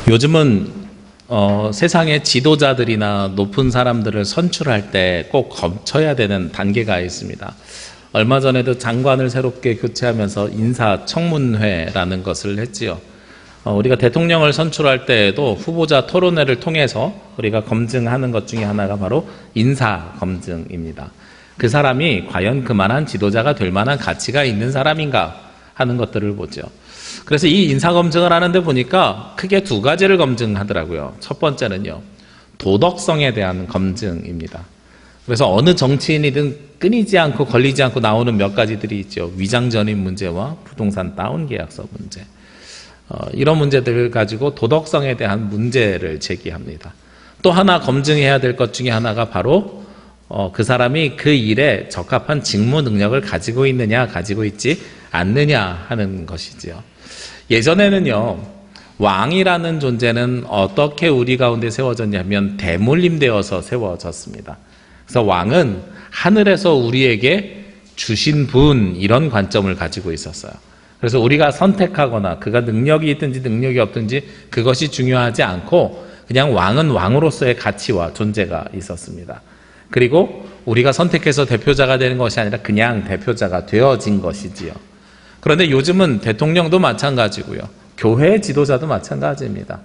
요즘은 세상의 지도자들이나 높은 사람들을 선출할 때 꼭 거쳐야 되는 단계가 있습니다. 얼마 전에도 장관을 새롭게 교체하면서 인사청문회라는 것을 했지요. 우리가 대통령을 선출할 때에도 후보자 토론회를 통해서 우리가 검증하는 것 중에 하나가 바로 인사검증입니다. 그 사람이 과연 그만한 지도자가 될 만한 가치가 있는 사람인가 하는 것들을 보죠. 그래서 이 인사검증을 하는데 보니까 크게 두 가지를 검증하더라고요. 첫 번째는요, 도덕성에 대한 검증입니다. 그래서 어느 정치인이든 끊이지 않고 걸리지 않고 나오는 몇 가지들이 있죠. 위장전입 문제와 부동산 다운 계약서 문제. 이런 문제들을 가지고 도덕성에 대한 문제를 제기합니다. 또 하나 검증해야 될 것 중에 하나가 바로 그 사람이 그 일에 적합한 직무 능력을 가지고 있느냐 가지고 있지 않느냐 하는 것이지요. 예전에는요, 왕이라는 존재는 어떻게 우리 가운데 세워졌냐면 대물림되어서 세워졌습니다. 그래서 왕은 하늘에서 우리에게 주신 분, 이런 관점을 가지고 있었어요. 그래서 우리가 선택하거나 그가 능력이 있든지 능력이 없든지 그것이 중요하지 않고 그냥 왕은 왕으로서의 가치와 존재가 있었습니다. 그리고 우리가 선택해서 대표자가 되는 것이 아니라 그냥 대표자가 되어진 것이지요. 그런데 요즘은 대통령도 마찬가지고요. 교회 지도자도 마찬가지입니다.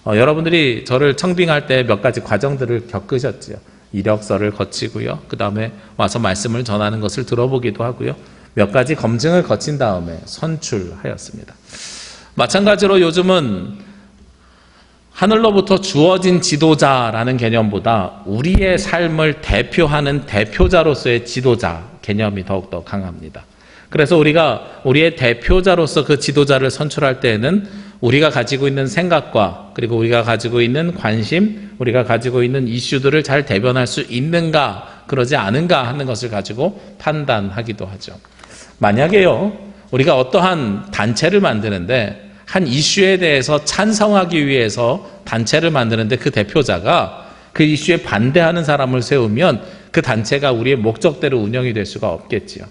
여러분들이 저를 청빙할 때 몇 가지 과정들을 겪으셨지요. 이력서를 거치고요. 그 다음에 와서 말씀을 전하는 것을 들어보기도 하고요. 몇 가지 검증을 거친 다음에 선출하였습니다. 마찬가지로 요즘은 하늘로부터 주어진 지도자라는 개념보다 우리의 삶을 대표하는 대표자로서의 지도자 개념이 더욱더 강합니다. 그래서 우리가 우리의 대표자로서 그 지도자를 선출할 때에는 우리가 가지고 있는 생각과 그리고 우리가 가지고 있는 관심, 우리가 가지고 있는 이슈들을 잘 대변할 수 있는가 그러지 않은가 하는 것을 가지고 판단하기도 하죠. 만약에요, 우리가 어떠한 단체를 만드는데 한 이슈에 대해서 찬성하기 위해서 단체를 만드는데 그 대표자가 그 이슈에 반대하는 사람을 세우면 그 단체가 우리의 목적대로 운영이 될 수가 없겠지요.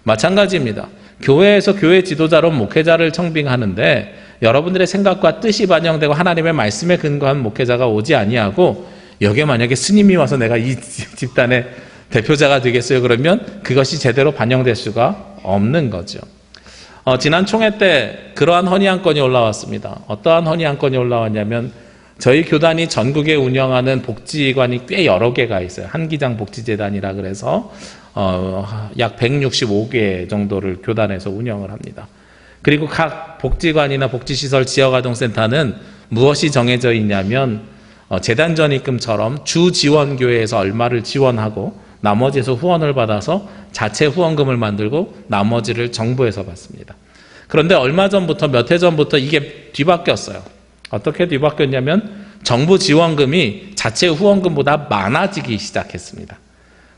마찬가지입니다. 교회에서 교회 지도자로 목회자를 청빙하는데 여러분들의 생각과 뜻이 반영되고 하나님의 말씀에 근거한 목회자가 오지 아니하고 여기에 만약에 스님이 와서 내가 이 집단의 대표자가 되겠어요 그러면 그것이 제대로 반영될 수가 없는 거죠. 지난 총회 때 그러한 헌의안건이 올라왔습니다. 어떠한 헌의안건이 올라왔냐면 저희 교단이 전국에 운영하는 복지관이 꽤 여러 개가 있어요. 한기장 복지재단이라 그래서 약 165개 정도를 교단에서 운영을 합니다. 그리고 각 복지관이나 복지시설 지역아동센터는 무엇이 정해져 있냐면 재단 전입금처럼 주 지원교회에서 얼마를 지원하고 나머지에서 후원을 받아서 자체 후원금을 만들고 나머지를 정부에서 받습니다. 그런데 얼마 전부터 몇 해 전부터 이게 뒤바뀌었어요. 어떻게 뒤바뀌었냐면 정부 지원금이 자체 후원금보다 많아지기 시작했습니다.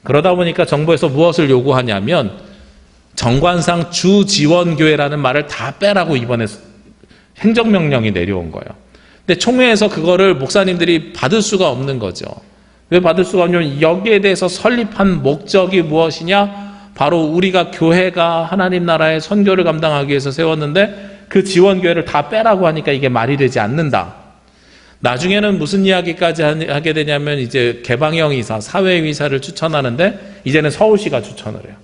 그러다 보니까 정부에서 무엇을 요구하냐면 정관상 주지원교회라는 말을 다 빼라고 이번에 행정명령이 내려온 거예요. 근데 총회에서 그거를 목사님들이 받을 수가 없는 거죠. 왜 받을 수가 없냐면 여기에 대해서 설립한 목적이 무엇이냐? 바로 우리가 교회가 하나님 나라의 선교를 감당하기 위해서 세웠는데 그 지원교회를 다 빼라고 하니까 이게 말이 되지 않는다. 나중에는 무슨 이야기까지 하게 되냐면 이제 개방형 이사, 사회이사를 추천하는데 이제는 서울시가 추천을 해요.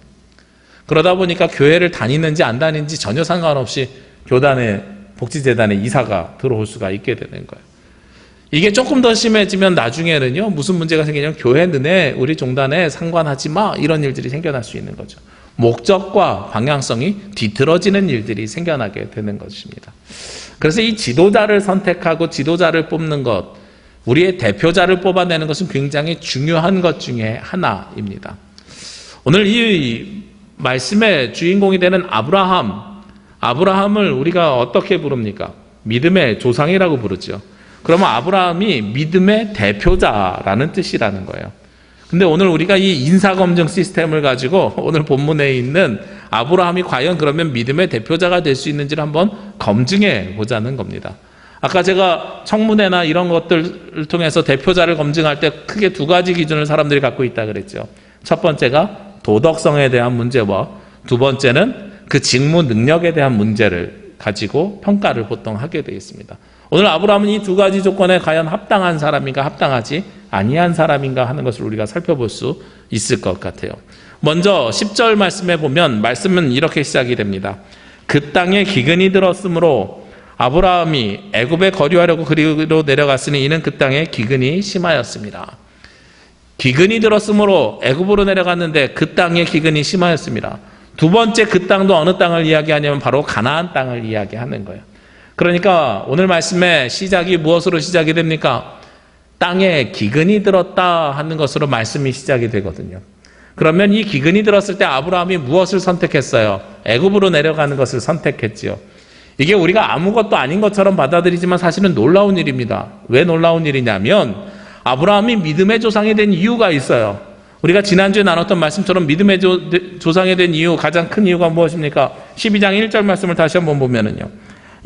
그러다 보니까 교회를 다니는지 안 다니는지 전혀 상관없이 교단의 복지재단의 이사가 들어올 수가 있게 되는 거예요. 이게 조금 더 심해지면 나중에는요, 무슨 문제가 생기냐면 교회 너네 우리 종단에 상관하지 마, 이런 일들이 생겨날 수 있는 거죠. 목적과 방향성이 뒤틀어지는 일들이 생겨나게 되는 것입니다. 그래서 이 지도자를 선택하고 지도자를 뽑는 것, 우리의 대표자를 뽑아내는 것은 굉장히 중요한 것 중에 하나입니다. 오늘 이 말씀의 주인공이 되는 아브라함을 우리가 어떻게 부릅니까? 믿음의 조상이라고 부르죠. 그러면 아브라함이 믿음의 대표자라는 뜻이라는 거예요. 근데 오늘 우리가 이 인사검증 시스템을 가지고 오늘 본문에 있는 아브라함이 과연 그러면 믿음의 대표자가 될 수 있는지를 한번 검증해 보자는 겁니다. 아까 제가 청문회나 이런 것들을 통해서 대표자를 검증할 때 크게 두 가지 기준을 사람들이 갖고 있다 그랬죠. 첫 번째가 도덕성에 대한 문제와 두 번째는 그 직무 능력에 대한 문제를 가지고 평가를 보통 하게 되어 있습니다. 오늘 아브라함은 이 두 가지 조건에 과연 합당한 사람인가 합당하지 아니한 사람인가 하는 것을 우리가 살펴볼 수 있을 것 같아요. 먼저 10절 말씀에 보면 말씀은 이렇게 시작이 됩니다. 그 땅에 기근이 들었으므로 아브라함이 애굽에 거류하려고 그리로 내려갔으니 이는 그 땅에 기근이 심하였습니다. 기근이 들었으므로 애굽으로 내려갔는데 그 땅에 기근이 심하였습니다. 두 번째 그 땅도 어느 땅을 이야기하냐면 바로 가나안 땅을 이야기하는 거예요. 그러니까 오늘 말씀의 시작이 무엇으로 시작이 됩니까? 땅에 기근이 들었다 하는 것으로 말씀이 시작이 되거든요. 그러면 이 기근이 들었을 때 아브라함이 무엇을 선택했어요? 애굽으로 내려가는 것을 선택했지요. 이게 우리가 아무것도 아닌 것처럼 받아들이지만 사실은 놀라운 일입니다. 왜 놀라운 일이냐면 아브라함이 믿음의 조상이 된 이유가 있어요. 우리가 지난주에 나눴던 말씀처럼 믿음의 조상이 된 이유, 가장 큰 이유가 무엇입니까? 12장 1절 말씀을 다시 한번 보면은요.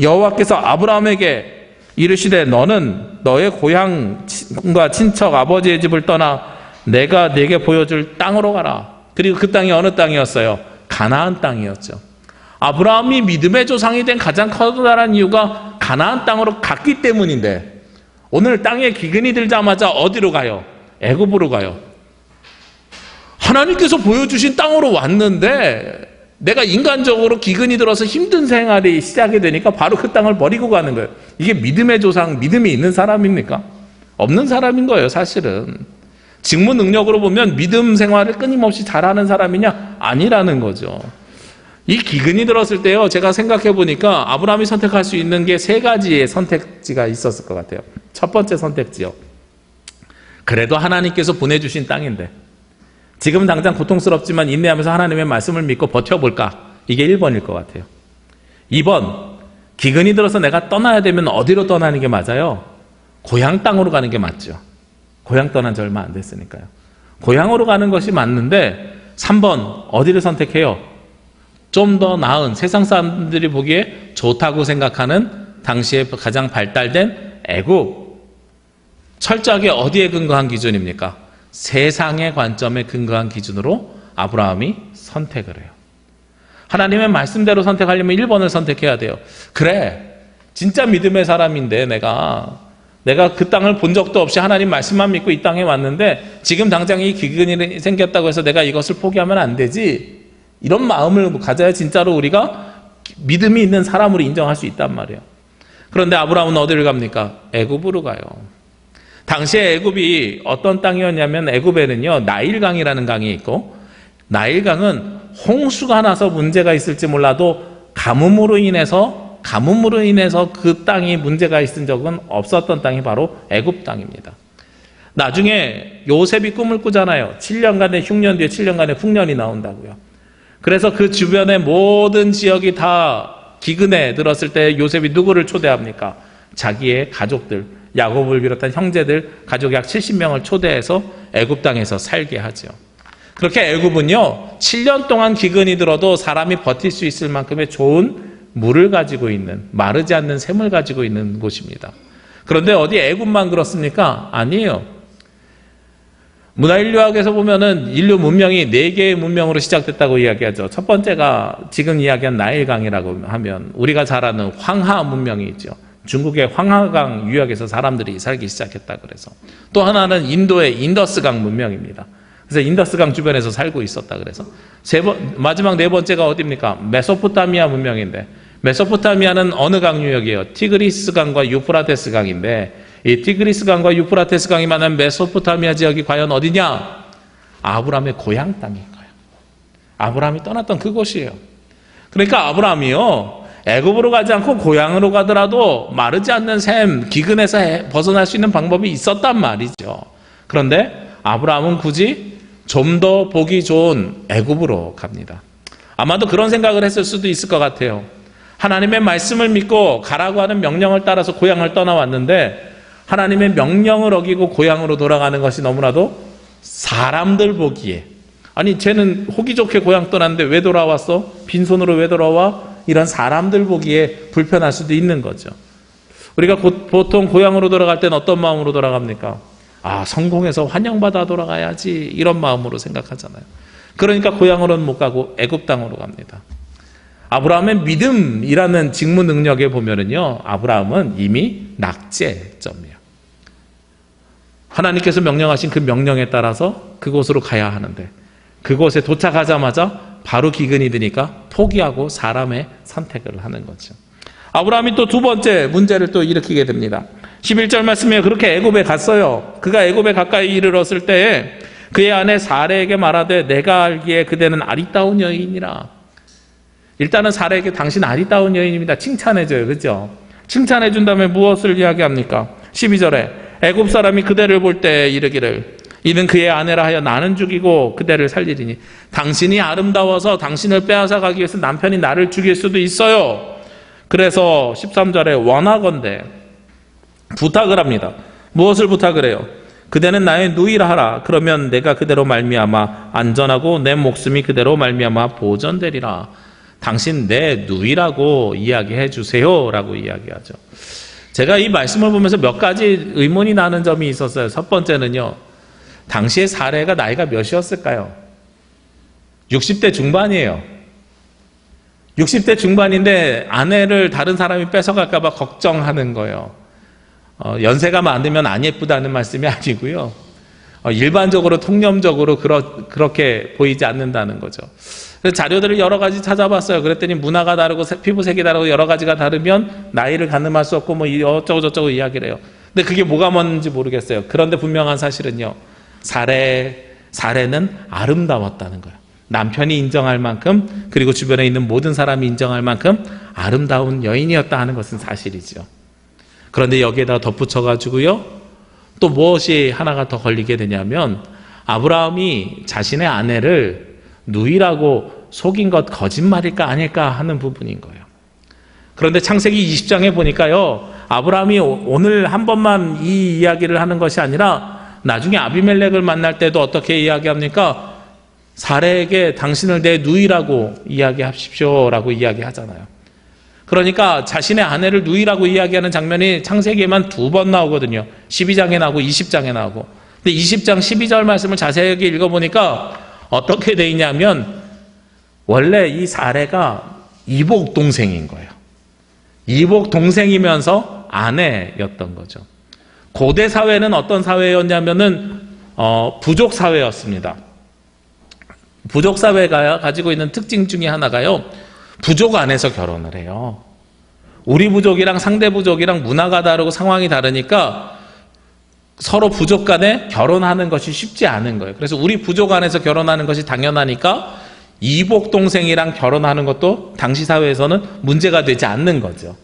여호와께서 아브라함에게 이르시되 너는 너의 고향과 친척 아버지의 집을 떠나 내가 네게 보여줄 땅으로 가라. 그리고 그 땅이 어느 땅이었어요? 가나안 땅이었죠. 아브라함이 믿음의 조상이 된 가장 커다란 이유가 가나안 땅으로 갔기 때문인데 오늘 땅에 기근이 들자마자 어디로 가요? 애굽으로 가요. 하나님께서 보여주신 땅으로 왔는데 내가 인간적으로 기근이 들어서 힘든 생활이 시작이 되니까 바로 그 땅을 버리고 가는 거예요. 이게 믿음의 조상, 믿음이 있는 사람입니까? 없는 사람인 거예요, 사실은. 직무 능력으로 보면 믿음 생활을 끊임없이 잘하는 사람이냐? 아니라는 거죠. 이 기근이 들었을 때요, 제가 생각해 보니까 아브라함이 선택할 수 있는 게 세 가지의 선택지가 있었을 것 같아요. 첫 번째 선택지요. 그래도 하나님께서 보내주신 땅인데 지금 당장 고통스럽지만 인내하면서 하나님의 말씀을 믿고 버텨볼까? 이게 1번일 것 같아요. 2번, 기근이 들어서 내가 떠나야 되면 어디로 떠나는 게 맞아요? 고향 땅으로 가는 게 맞죠. 고향 떠난 지 얼마 안 됐으니까요. 고향으로 가는 것이 맞는데 3번, 어디를 선택해요? 좀 더 나은, 세상 사람들이 보기에 좋다고 생각하는 당시에 가장 발달된 애굽. 철저하게 어디에 근거한 기준입니까? 세상의 관점에 근거한 기준으로 아브라함이 선택을 해요. 하나님의 말씀대로 선택하려면 1번을 선택해야 돼요. 그래, 진짜 믿음의 사람인데 내가 그 땅을 본 적도 없이 하나님 말씀만 믿고 이 땅에 왔는데 지금 당장 이 기근이 생겼다고 해서 내가 이것을 포기하면 안 되지. 이런 마음을 가져야 진짜로 우리가 믿음이 있는 사람으로 인정할 수 있단 말이에요. 그런데 아브라함은 어디를 갑니까? 애굽으로 가요. 당시에 애굽이 어떤 땅이었냐면 애굽에는요 나일강이라는 강이 있고 나일강은 홍수가 나서 문제가 있을지 몰라도 가뭄으로 인해서 그 땅이 문제가 있은 적은 없었던 땅이 바로 애굽 땅입니다. 나중에 요셉이 꿈을 꾸잖아요. 7년간의 흉년 뒤에 7년간의 풍년이 나온다고요. 그래서 그 주변의 모든 지역이 다 기근에 들었을 때 요셉이 누구를 초대합니까? 자기의 가족들, 야곱을 비롯한 형제들, 가족 약 70명을 초대해서 애굽 땅에서 살게 하죠. 그렇게 애굽은요 7년 동안 기근이 들어도 사람이 버틸 수 있을 만큼의 좋은 물을 가지고 있는, 마르지 않는 샘을 가지고 있는 곳입니다. 그런데 어디 애굽만 그렇습니까? 아니에요. 문화인류학에서 보면은 인류 문명이 4개의 문명으로 시작됐다고 이야기하죠. 첫 번째가 지금 이야기한 나일강이라고 하면 우리가 잘 아는 황하 문명이 있죠. 중국의 황하강 유역에서 사람들이 살기 시작했다 그래서. 또 하나는 인도의 인더스강 문명입니다. 그래서 인더스강 주변에서 살고 있었다 그래서. 마지막 4번째가 어디입니까? 메소포타미아 문명인데 메소포타미아는 어느 강 유역이에요? 티그리스강과 유프라테스 강인데 이 티그리스강과 유프라테스강이 만난 메소포타미아 지역이 과연 어디냐? 아브라함의 고향 땅인 거예요. 아브라함이 떠났던 그곳이에요. 그러니까 아브라함이요 애굽으로 가지 않고 고향으로 가더라도 마르지 않는 샘, 기근에서 벗어날 수 있는 방법이 있었단 말이죠. 그런데 아브라함은 굳이 좀 더 보기 좋은 애굽으로 갑니다. 아마도 그런 생각을 했을 수도 있을 것 같아요. 하나님의 말씀을 믿고 가라고 하는 명령을 따라서 고향을 떠나왔는데 하나님의 명령을 어기고 고향으로 돌아가는 것이 너무나도 사람들 보기에 아니 쟤는 호기 좋게 고향 떠났는데 왜 돌아왔어? 빈손으로 왜 돌아와? 이런 사람들 보기에 불편할 수도 있는 거죠. 우리가 보통 고향으로 돌아갈 때는 어떤 마음으로 돌아갑니까? 아, 성공해서 환영받아 돌아가야지 이런 마음으로 생각하잖아요. 그러니까 고향으로는 못 가고 애굽 땅으로 갑니다. 아브라함의 믿음이라는 직무 능력에 보면은요, 아브라함은 이미 낙제점이에요. 하나님께서 명령하신 그 명령에 따라서 그곳으로 가야 하는데, 그곳에 도착하자마자 바로 기근이 드니까 포기하고 사람의 선택을 하는 거죠. 아브라함이 또 두 번째 문제를 또 일으키게 됩니다. 11절 말씀에 그렇게 애굽에 갔어요. 그가 애굽에 가까이 이르렀을 때에 그의 아내 사레에게 말하되 내가 알기에 그대는 아리따운 여인이라. 일단은 사레에게 당신 아리따운 여인입니다. 칭찬해줘요. 그죠? 칭찬해준 다음에 무엇을 이야기합니까? 12절에 애굽 사람이 그대를 볼 때 이르기를 이는 그의 아내라 하여 나는 죽이고 그대를 살리리니 당신이 아름다워서 당신을 빼앗아 가기 위해서 남편이 나를 죽일 수도 있어요. 그래서 13절에 원하건대 부탁을 합니다. 무엇을 부탁을 해요? 그대는 나의 누이라 하라. 그러면 내가 그대로 말미암아 안전하고 내 목숨이 그대로 말미암아 보전되리라. 당신 내 누이라고 이야기해 주세요 라고 이야기하죠. 제가 이 말씀을 보면서 몇 가지 의문이 나는 점이 있었어요. 첫 번째는요, 당시의 사례가 나이가 몇이었을까요? 60대 중반이에요. 60대 중반인데 아내를 다른 사람이 뺏어갈까 봐 걱정하는 거예요. 연세가 많으면 안 예쁘다는 말씀이 아니고요, 일반적으로 통념적으로 그렇게 보이지 않는다는 거죠. 그래서 자료들을 여러 가지 찾아봤어요. 그랬더니 문화가 다르고 피부색이 다르고 여러 가지가 다르면 나이를 가늠할 수 없고 뭐 어쩌고 저쩌고 이야기를 해요. 근데 그게 뭐가 뭔지 모르겠어요. 그런데 분명한 사실은요, 사례는 아름다웠다는 거예요. 남편이 인정할 만큼, 그리고 주변에 있는 모든 사람이 인정할 만큼 아름다운 여인이었다 하는 것은 사실이죠. 그런데 여기에다 덧붙여가지고요, 또 무엇이 하나가 더 걸리게 되냐면, 아브라함이 자신의 아내를 누이라고 속인 것 거짓말일까 아닐까 하는 부분인 거예요. 그런데 창세기 20장에 보니까요, 아브라함이 오늘 한 번만 이 이야기를 하는 것이 아니라 나중에 아비멜렉을 만날 때도 어떻게 이야기합니까? 사레에게 당신을 내 누이라고 이야기하십시오 라고 이야기하잖아요. 그러니까 자신의 아내를 누이라고 이야기하는 장면이 창세기에만 2번 나오거든요. 12장에 나오고 20장에 나오고. 근데 20장 12절 말씀을 자세하게 읽어보니까 어떻게 돼 있냐면, 원래 이 사레가 이복 동생인 거예요. 이복 동생이면서 아내였던 거죠. 고대 사회는 어떤 사회였냐면은 부족 사회였습니다. 부족 사회가 가지고 있는 특징 중에 하나가요, 부족 안에서 결혼을 해요. 우리 부족이랑 상대 부족이랑 문화가 다르고 상황이 다르니까 서로 부족 간에 결혼하는 것이 쉽지 않은 거예요. 그래서 우리 부족 안에서 결혼하는 것이 당연하니까 이복 동생이랑 결혼하는 것도 당시 사회에서는 문제가 되지 않는 거죠.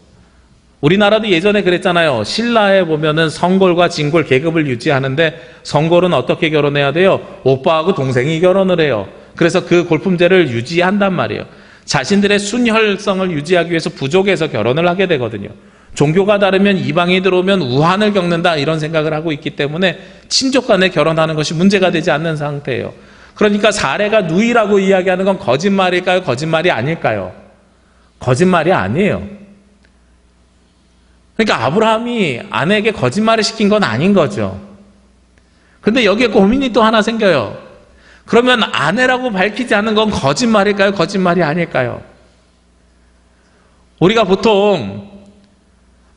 우리나라도 예전에 그랬잖아요. 신라에 보면은 성골과 진골 계급을 유지하는데, 성골은 어떻게 결혼해야 돼요? 오빠하고 동생이 결혼을 해요. 그래서 그 골품제를 유지한단 말이에요. 자신들의 순혈성을 유지하기 위해서 부족에서 결혼을 하게 되거든요. 종교가 다르면 이방이 들어오면 우환을 겪는다, 이런 생각을 하고 있기 때문에 친족 간에 결혼하는 것이 문제가 되지 않는 상태예요. 그러니까 사례가 누이라고 이야기하는 건 거짓말일까요? 거짓말이 아닐까요? 거짓말이 아니에요. 그러니까 아브라함이 아내에게 거짓말을 시킨 건 아닌 거죠. 근데 여기에 고민이 또 하나 생겨요. 그러면 아내라고 밝히지 않은 건 거짓말일까요? 거짓말이 아닐까요? 우리가 보통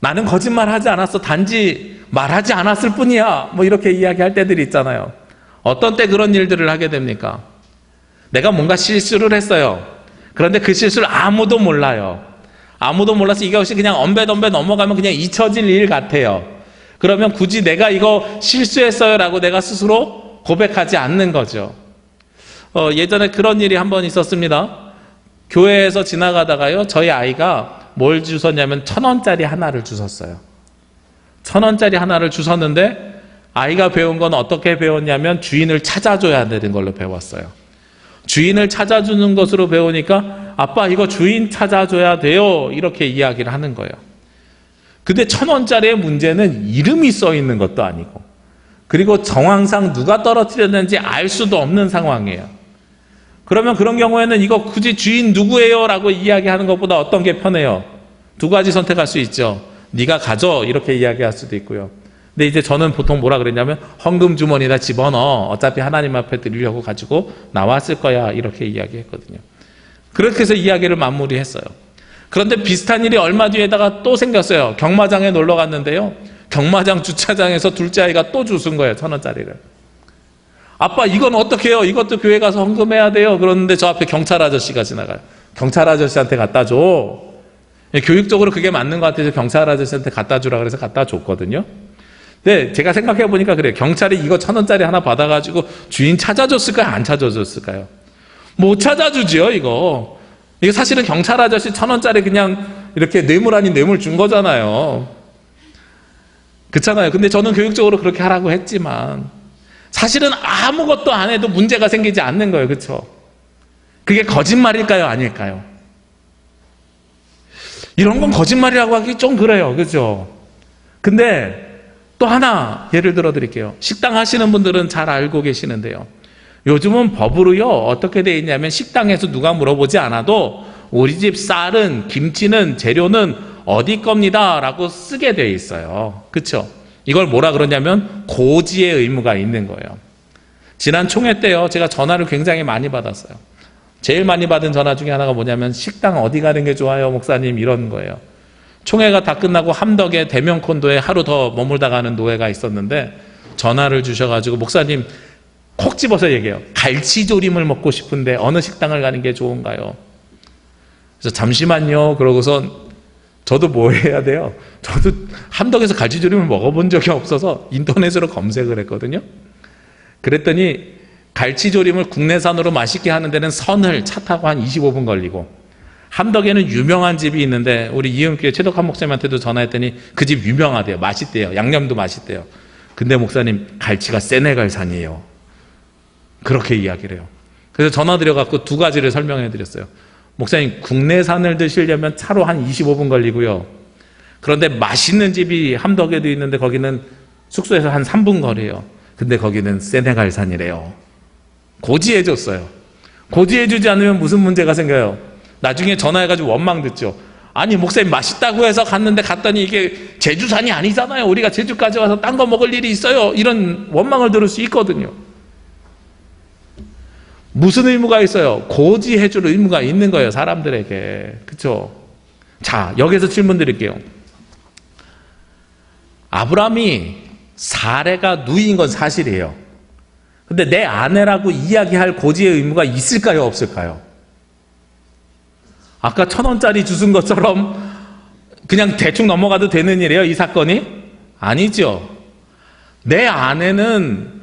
나는 거짓말하지 않았어, 단지 말하지 않았을 뿐이야, 뭐 이렇게 이야기할 때들이 있잖아요. 어떤 때 그런 일들을 하게 됩니까? 내가 뭔가 실수를 했어요. 그런데 그 실수를 아무도 몰라요. 아무도 몰라서 이것이 그냥 언배던배 넘어가면 그냥 잊혀질 일 같아요. 그러면 굳이 내가 이거 실수했어요 라고 내가 스스로 고백하지 않는 거죠. 예전에 그런 일이 한 번 있었습니다. 교회에서 지나가다가요, 저희 아이가 뭘 주웠냐면 1,000원짜리 하나를 주웠어요. 1,000원짜리 하나를 주웠는데, 아이가 배운 건 어떻게 배웠냐면 주인을 찾아줘야 되는 걸로 배웠어요. 주인을 찾아주는 것으로 배우니까 아빠 이거 주인 찾아줘야 돼요, 이렇게 이야기를 하는 거예요. 근데 1,000원짜리의 문제는 이름이 써 있는 것도 아니고, 그리고 정황상 누가 떨어뜨렸는지 알 수도 없는 상황이에요. 그러면 그런 경우에는 이거 굳이 주인 누구예요? 라고 이야기하는 것보다 어떤 게 편해요? 두 가지 선택할 수 있죠. 네가 가져, 이렇게 이야기할 수도 있고요. 근데 이제 저는 보통 뭐라 그랬냐면 헌금 주머니에다 집어넣어, 어차피 하나님 앞에 드리려고 가지고 나왔을 거야, 이렇게 이야기했거든요. 그렇게 해서 이야기를 마무리했어요. 그런데 비슷한 일이 얼마 뒤에다가 또 생겼어요. 경마장에 놀러 갔는데요, 경마장 주차장에서 둘째 아이가 또 주순 거예요. 1,000원짜리를. 아빠, 이건 어떻게 해요? 이것도 교회 가서 헌금해야 돼요. 그러는데 저 앞에 경찰 아저씨가 지나가요. 경찰 아저씨한테 갖다 줘. 교육적으로 그게 맞는 것 같아서 경찰 아저씨한테 갖다 주라 그래서 갖다 줬거든요. 근데 제가 생각해 보니까 그래요. 경찰이 이거 1,000원짜리 하나 받아가지고 주인 찾아줬을까요? 안 찾아줬을까요? 못 찾아주죠, 이거. 이게 사실은 경찰 아저씨 1,000원짜리 그냥 이렇게 뇌물 아닌 뇌물 준 거잖아요. 그렇잖아요. 근데 저는 교육적으로 그렇게 하라고 했지만 사실은 아무것도 안 해도 문제가 생기지 않는 거예요. 그렇죠? 그게 거짓말일까요? 아닐까요? 이런 건 거짓말이라고 하기 좀 그래요. 그렇죠? 근데 또 하나 예를 들어 드릴게요. 식당 하시는 분들은 잘 알고 계시는데요, 요즘은 법으로요 어떻게 돼 있냐면 식당에서 누가 물어보지 않아도 우리 집 쌀은, 김치는, 재료는 어디 겁니다 라고 쓰게 돼 있어요. 그렇죠? 이걸 뭐라 그러냐면 고지의 의무가 있는 거예요. 지난 총회 때요, 제가 전화를 굉장히 많이 받았어요. 제일 많이 받은 전화 중에 하나가 뭐냐면 식당 어디 가는 게 좋아요 목사님, 이런 거예요. 총회가 다 끝나고 함덕에 대명 콘도에 하루 더 머물다 가는 노예가 있었는데 전화를 주셔가지고 목사님 콕 집어서 얘기해요. 갈치조림을 먹고 싶은데 어느 식당을 가는 게 좋은가요? 그래서 잠시만요 그러고선 저도 뭐 해야 돼요? 저도 함덕에서 갈치조림을 먹어본 적이 없어서 인터넷으로 검색을 했거든요. 그랬더니 갈치조림을 국내산으로 맛있게 하는 데는 선을 차 타고 한 25분 걸리고, 함덕에는 유명한 집이 있는데 우리 이은교회 최덕한 목사님한테도 전화했더니 그 집 유명하대요. 맛있대요. 양념도 맛있대요. 근데 목사님 갈치가 세네갈산이에요. 그렇게 이야기를 해요. 그래서 전화 드려갖고 두 가지를 설명해 드렸어요. 목사님, 국내산을 드시려면 차로 한 25분 걸리고요, 그런데 맛있는 집이 함덕에도 있는데 거기는 숙소에서 한 3분 거리예요. 근데 거기는 세네갈산이래요. 고지해 줬어요. 고지해 주지 않으면 무슨 문제가 생겨요? 나중에 전화해가지고 원망 듣죠. 아니 목사님 맛있다고 해서 갔는데 갔더니 이게 제주산이 아니잖아요. 우리가 제주까지 와서 딴 거 먹을 일이 있어요. 이런 원망을 들을 수 있거든요. 무슨 의무가 있어요? 고지해 줄 의무가 있는 거예요, 사람들에게. 그렇죠? 자, 여기서 질문 드릴게요. 아브라함이 사레가 누이인 건 사실이에요. 근데 내 아내라고 이야기할 고지의 의무가 있을까요, 없을까요? 아까 1,000원짜리 주순 것처럼 그냥 대충 넘어가도 되는 일이에요, 이 사건이? 아니죠. 내 아내는,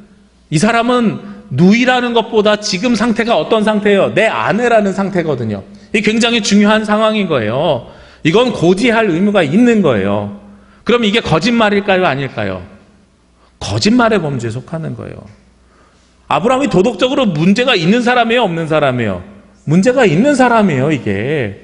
이 사람은 누이라는 것보다 지금 상태가 어떤 상태예요? 내 아내라는 상태거든요. 이게 굉장히 중요한 상황인 거예요. 이건 고지할 의무가 있는 거예요. 그럼 이게 거짓말일까요, 아닐까요? 거짓말의 범죄에 속하는 거예요. 아브라함이 도덕적으로 문제가 있는 사람이에요, 없는 사람이에요? 문제가 있는 사람이에요. 이게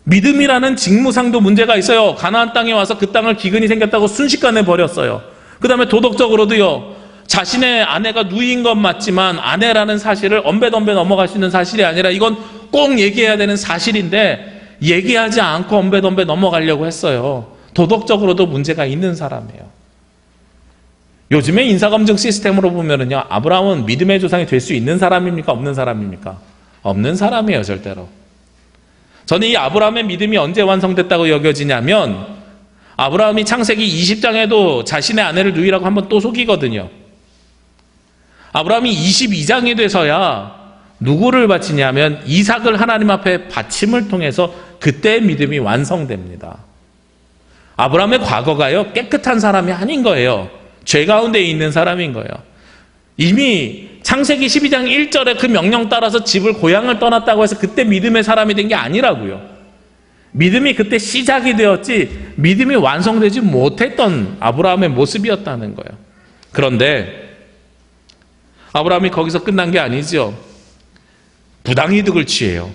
믿음이라는 직무상도 문제가 있어요. 가나안 땅에 와서 그 땅을 기근이 생겼다고 순식간에 버렸어요. 그 다음에 도덕적으로도요, 자신의 아내가 누이인 건 맞지만 아내라는 사실을 언배던배 넘어갈 수 있는 사실이 아니라 이건 꼭 얘기해야 되는 사실인데 얘기하지 않고 언배던배 넘어가려고 했어요. 도덕적으로도 문제가 있는 사람이에요. 요즘에 인사검증 시스템으로 보면은요, 아브라함은 믿음의 조상이 될 수 있는 사람입니까, 없는 사람입니까? 없는 사람이에요, 절대로. 저는 이 아브라함의 믿음이 언제 완성됐다고 여겨지냐면, 아브라함이 창세기 20장에도 자신의 아내를 누이라고 한번 또 속이거든요. 아브라함이 22장이 돼서야 누구를 바치냐면 이삭을 하나님 앞에 바침을 통해서 그때 믿음이 완성됩니다. 아브라함의 과거가요, 깨끗한 사람이 아닌 거예요. 죄 가운데 있는 사람인 거예요. 이미 창세기 12장 1절에 그 명령 따라서 집을 고향을 떠났다고 해서 그때 믿음의 사람이 된 게 아니라고요. 믿음이 그때 시작이 되었지 믿음이 완성되지 못했던 아브라함의 모습이었다는 거예요. 그런데 아브라함이 거기서 끝난 게 아니죠. 부당이득을 취해요.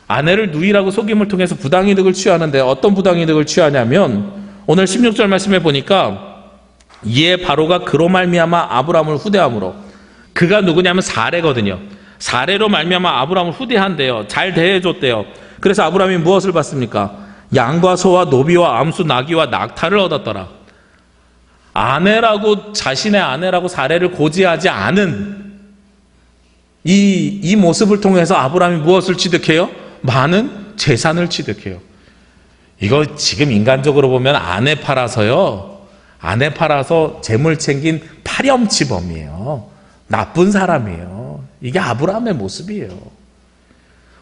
아내를 누이라고 속임을 통해서 부당이득을 취하는데 어떤 부당이득을 취하냐면 오늘 16절 말씀에 보니까 이에 바로가 그로 말미암아 아브라함을 후대함으로, 그가 누구냐면 사레거든요. 사레로 말미암아 아브라함을 후대한대요. 잘 대해줬대요. 그래서 아브라함이 무엇을 받습니까? 양과 소와 노비와 암수 나귀와 낙타를 얻었더라. 아내라고, 자신의 아내라고 사레를 고지하지 않은 이 모습을 통해서 아브라함이 무엇을 취득해요? 많은 재산을 취득해요. 이거 지금 인간적으로 보면 아내 팔아서요. 아내 팔아서 재물 챙긴 파렴치범이에요. 나쁜 사람이에요. 이게 아브라함의 모습이에요.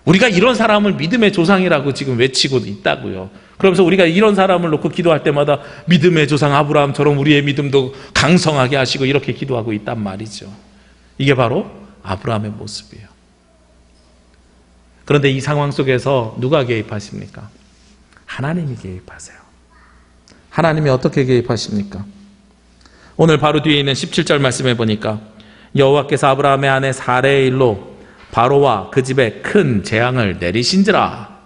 우리가 이런 사람을 믿음의 조상이라고 지금 외치고 있다고요. 그러면서 우리가 이런 사람을 놓고 기도할 때마다 믿음의 조상 아브라함처럼 우리의 믿음도 강성하게 하시고 이렇게 기도하고 있단 말이죠. 이게 바로 아브라함의 모습이에요. 그런데 이 상황 속에서 누가 개입하십니까? 하나님이 개입하세요. 하나님이 어떻게 개입하십니까? 오늘 바로 뒤에 있는 17절 말씀해 보니까 여호와께서 아브라함의 아내 사레의 일로 바로와 그 집에 큰 재앙을 내리신지라.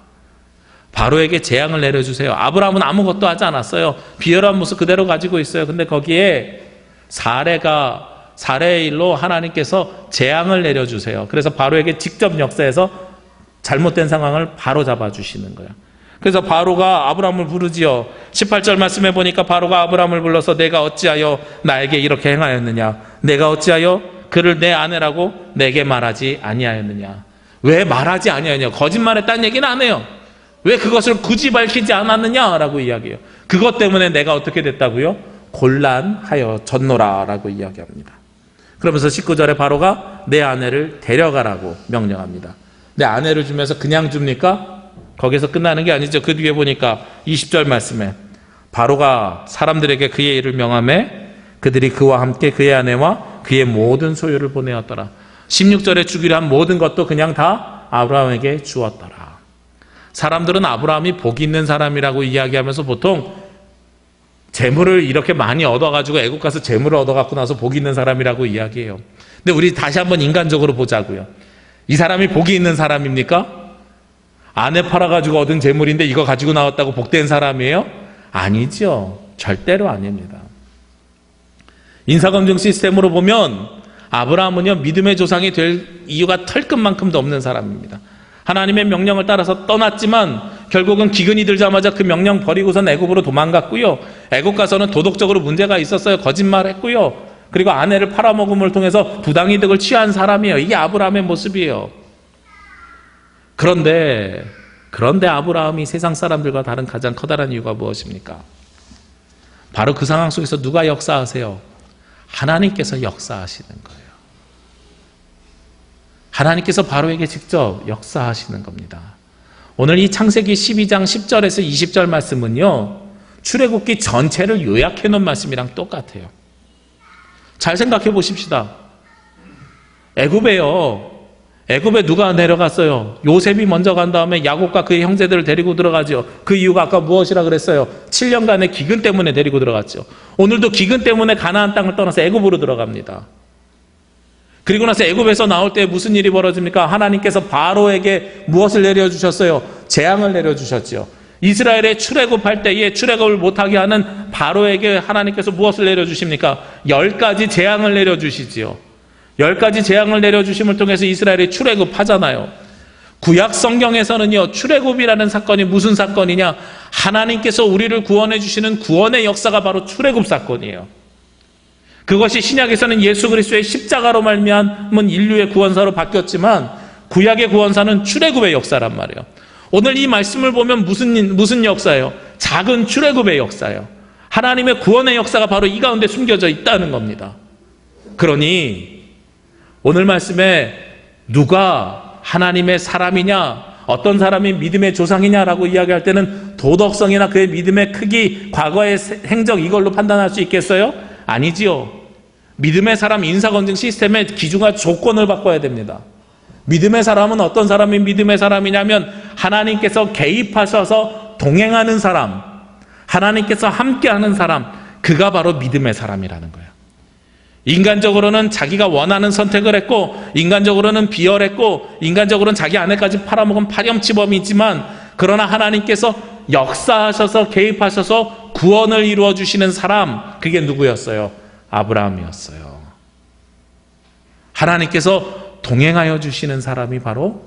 바로에게 재앙을 내려주세요. 아브라함은 아무것도 하지 않았어요. 비열한 모습 그대로 가지고 있어요. 근데 거기에 사레의 일로 하나님께서 재앙을 내려주세요. 그래서 바로에게 직접 역사해서 잘못된 상황을 바로 잡아주시는 거예요. 그래서 바로가 아브라함을 부르지요. 18절 말씀해 보니까 바로가 아브라함을 불러서 내가 어찌하여 나에게 이렇게 행하였느냐? 내가 어찌하여 그를 내 아내라고 내게 말하지 아니하였느냐? 왜 말하지 아니하였느냐? 거짓말했다는 얘기는 안 해요. 왜 그것을 굳이 밝히지 않았느냐라고 이야기해요. 그것 때문에 내가 어떻게 됐다고요? 곤란하여 졌노라라고 이야기합니다. 그러면서 19절에 바로가 내 아내를 데려가라고 명령합니다. 내 아내를 주면서 그냥 줍니까? 거기서 끝나는 게 아니죠. 그 뒤에 보니까 20절 말씀에 바로가 사람들에게 그의 일을 명하매 그들이 그와 함께 그의 아내와 그의 모든 소유를 보내었더라. 16절에 주기로 한 모든 것도 그냥 다 아브라함에게 주었더라. 사람들은 아브라함이 복이 있는 사람이라고 이야기하면서 보통 재물을 이렇게 많이 얻어가지고 애국 가서 재물을 얻어갖고 나서 복이 있는 사람이라고 이야기해요. 근데 우리 다시 한번 인간적으로 보자고요. 이 사람이 복이 있는 사람입니까? 아내 팔아가지고 얻은 재물인데 이거 가지고 나왔다고 복된 사람이에요? 아니죠. 절대로 아닙니다. 인사검증 시스템으로 보면 아브라함은요, 믿음의 조상이 될 이유가 털끝만큼도 없는 사람입니다. 하나님의 명령을 따라서 떠났지만 결국은 기근이 들자마자 그 명령 버리고선 애굽으로 도망갔고요. 애굽 가서는 도덕적으로 문제가 있었어요. 거짓말했고요. 그리고 아내를 팔아먹음을 통해서 부당이득을 취한 사람이에요. 이게 아브라함의 모습이에요. 그런데 아브라함이 세상 사람들과 다른 가장 커다란 이유가 무엇입니까? 바로 그 상황 속에서 누가 역사하세요? 하나님께서 역사하시는 거예요. 하나님께서 바로에게 직접 역사하시는 겁니다. 오늘 이 창세기 12장 10절에서 20절 말씀은요, 출애굽기 전체를 요약해 놓은 말씀이랑 똑같아요. 잘 생각해 보십시다. 애굽에 누가 내려갔어요? 요셉이 먼저 간 다음에 야곱과 그의 형제들을 데리고 들어가죠. 그 이유가 아까 무엇이라 그랬어요? 7년간의 기근 때문에 데리고 들어갔죠. 오늘도 기근 때문에 가나안 땅을 떠나서 애굽으로 들어갑니다. 그리고 나서 애굽에서 나올 때 무슨 일이 벌어집니까? 하나님께서 바로에게 무엇을 내려주셨어요? 재앙을 내려주셨죠. 이스라엘의 출애굽할 때에 출애굽을 못하게 하는 바로에게 하나님께서 무엇을 내려주십니까? 10가지 재앙을 내려주시지요. 10가지 재앙을 내려주심을 통해서 이스라엘이 출애굽하잖아요. 구약 성경에서는요, 출애굽이라는 사건이 무슨 사건이냐? 하나님께서 우리를 구원해 주시는 구원의 역사가 바로 출애굽 사건이에요. 그것이 신약에서는 예수 그리스도의 십자가로 말미암은 인류의 구원사로 바뀌었지만 구약의 구원사는 출애굽의 역사란 말이에요. 오늘 이 말씀을 보면 무슨 역사예요? 작은 출애굽의 역사예요. 하나님의 구원의 역사가 바로 이 가운데 숨겨져 있다는 겁니다. 그러니 오늘 말씀에 누가 하나님의 사람이냐, 어떤 사람이 믿음의 조상이냐라고 이야기할 때는 도덕성이나 그의 믿음의 크기, 과거의 행적 이걸로 판단할 수 있겠어요? 아니지요. 믿음의 사람 인사검증 시스템의 기준과 조건을 바꿔야 됩니다. 믿음의 사람은 어떤 사람이 믿음의 사람이냐면 하나님께서 개입하셔서 동행하는 사람, 하나님께서 함께하는 사람, 그가 바로 믿음의 사람이라는 거예요. 인간적으로는 자기가 원하는 선택을 했고, 인간적으로는 비열했고, 인간적으로는 자기 아내까지 팔아먹은 파렴치범이지만, 그러나 하나님께서 역사하셔서 개입하셔서 구원을 이루어 주시는 사람, 그게 누구였어요? 아브라함이었어요. 하나님께서 동행하여 주시는 사람이 바로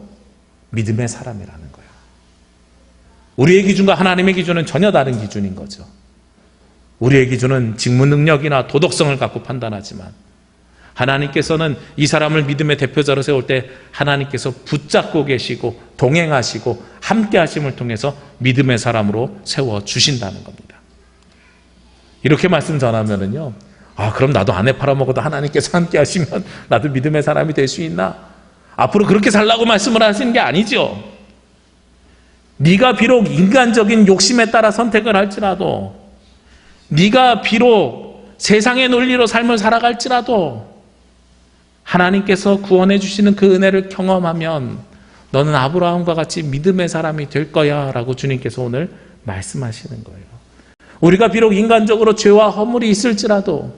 믿음의 사람이라는 거예요. 우리의 기준과 하나님의 기준은 전혀 다른 기준인 거죠. 우리의 기준은 직무 능력이나 도덕성을 갖고 판단하지만 하나님께서는 이 사람을 믿음의 대표자로 세울 때 하나님께서 붙잡고 계시고 동행하시고 함께 하심을 통해서 믿음의 사람으로 세워주신다는 겁니다. 이렇게 말씀 전하면은요, 그럼 나도 아내 팔아먹어도 하나님께서 함께 하시면 나도 믿음의 사람이 될 수 있나? 앞으로 그렇게 살라고 말씀을 하시는 게 아니죠. 네가 비록 인간적인 욕심에 따라 선택을 할지라도, 네가 비록 세상의 논리로 삶을 살아갈지라도 하나님께서 구원해 주시는 그 은혜를 경험하면 너는 아브라함과 같이 믿음의 사람이 될 거야 라고 주님께서 오늘 말씀하시는 거예요. 우리가 비록 인간적으로 죄와 허물이 있을지라도,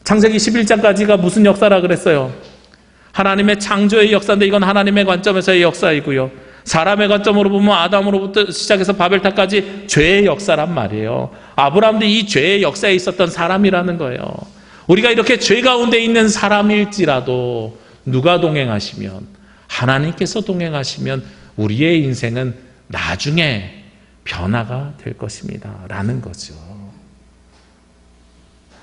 창세기 11장까지가 무슨 역사라 그랬어요? 하나님의 창조의 역사인데 이건 하나님의 관점에서의 역사이고요, 사람의 관점으로 보면 아담으로부터 시작해서 바벨탑까지 죄의 역사란 말이에요. 아브라함도 이 죄의 역사에 있었던 사람이라는 거예요. 우리가 이렇게 죄 가운데 있는 사람일지라도 누가 동행하시면, 하나님께서 동행하시면 우리의 인생은 나중에 변화가 될 것입니다 라는 거죠.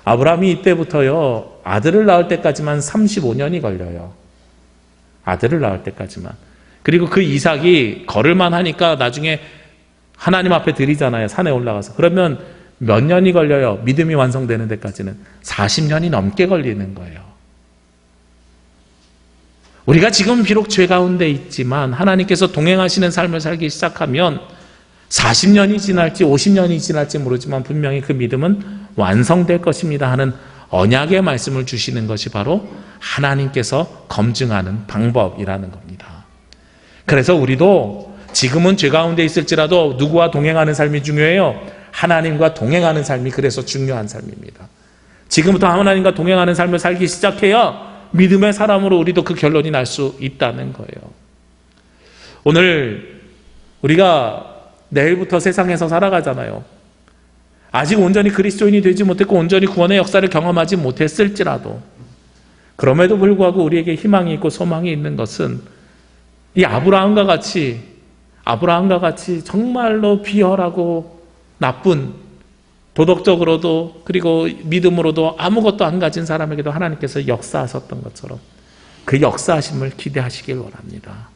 아브라함이 이때부터요, 아들을 낳을 때까지만 35년이 걸려요. 아들을 낳을 때까지만. 그리고 그 이삭이 걸을만 하니까 나중에 하나님 앞에 드리잖아요, 산에 올라가서. 그러면 몇 년이 걸려요? 믿음이 완성되는 데까지는 40년이 넘게 걸리는 거예요. 우리가 지금 비록 죄 가운데 있지만 하나님께서 동행하시는 삶을 살기 시작하면 40년이 지날지 50년이 지날지 모르지만 분명히 그 믿음은 완성될 것입니다 하는 언약의 말씀을 주시는 것이 바로 하나님께서 검증하는 방법이라는 겁니다. 그래서 우리도 지금은 죄 가운데 있을지라도 누구와 동행하는 삶이 중요해요? 하나님과 동행하는 삶이 그래서 중요한 삶입니다. 지금부터 하나님과 동행하는 삶을 살기 시작해야 믿음의 사람으로 우리도 그 결론이 날 수 있다는 거예요. 오늘 우리가 내일부터 세상에서 살아가잖아요. 아직 온전히 그리스도인이 되지 못했고 온전히 구원의 역사를 경험하지 못했을지라도, 그럼에도 불구하고 우리에게 희망이 있고 소망이 있는 것은 이 아브라함과 같이 정말로 비열하고 나쁜, 도덕적으로도 그리고 믿음으로도 아무것도 안 가진 사람에게도 하나님께서 역사하셨던 것처럼 그 역사하심을 기대하시길 원합니다.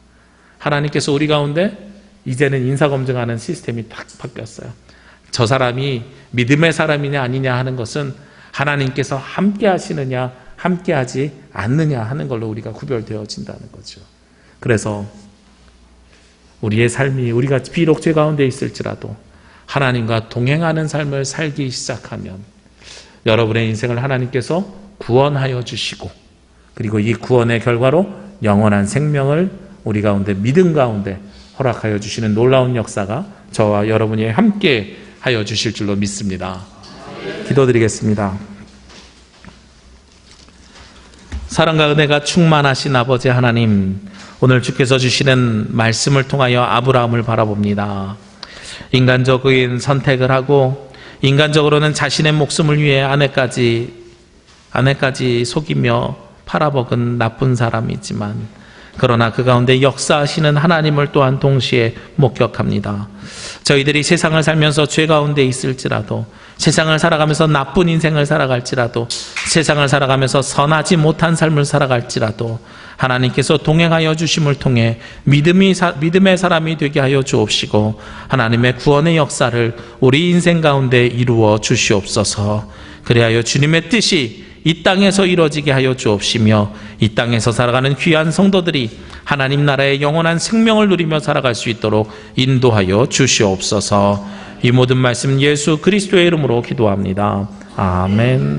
하나님께서 우리 가운데 이제는 인사검증하는 시스템이 딱 바뀌었어요. 저 사람이 믿음의 사람이냐 아니냐 하는 것은 하나님께서 함께 하시느냐 함께 하지 않느냐 하는 걸로 우리가 구별되어진다는 거죠. 그래서 우리의 삶이, 우리가 비록 죄 가운데 있을지라도 하나님과 동행하는 삶을 살기 시작하면 여러분의 인생을 하나님께서 구원하여 주시고, 그리고 이 구원의 결과로 영원한 생명을 우리 가운데 믿음 가운데 허락하여 주시는 놀라운 역사가 저와 여러분이 함께 하여 주실 줄로 믿습니다. 기도드리겠습니다. 사랑과 은혜가 충만하신 아버지 하나님, 오늘 주께서 주시는 말씀을 통하여 아브라함을 바라봅니다. 인간적인 선택을 하고 인간적으로는 자신의 목숨을 위해 아내까지 속이며 팔아먹은 나쁜 사람이지만, 그러나 그 가운데 역사하시는 하나님을 또한 동시에 목격합니다. 저희들이 세상을 살면서 죄 가운데 있을지라도, 세상을 살아가면서 나쁜 인생을 살아갈지라도, 세상을 살아가면서 선하지 못한 삶을 살아갈지라도 하나님께서 동행하여 주심을 통해 믿음의 사람이 되게 하여 주옵시고, 하나님의 구원의 역사를 우리 인생 가운데 이루어 주시옵소서. 그리하여 주님의 뜻이 이 땅에서 이루어지게 하여 주옵시며, 이 땅에서 살아가는 귀한 성도들이 하나님 나라의 영원한 생명을 누리며 살아갈 수 있도록 인도하여 주시옵소서. 이 모든 말씀 예수 그리스도의 이름으로 기도합니다. 아멘.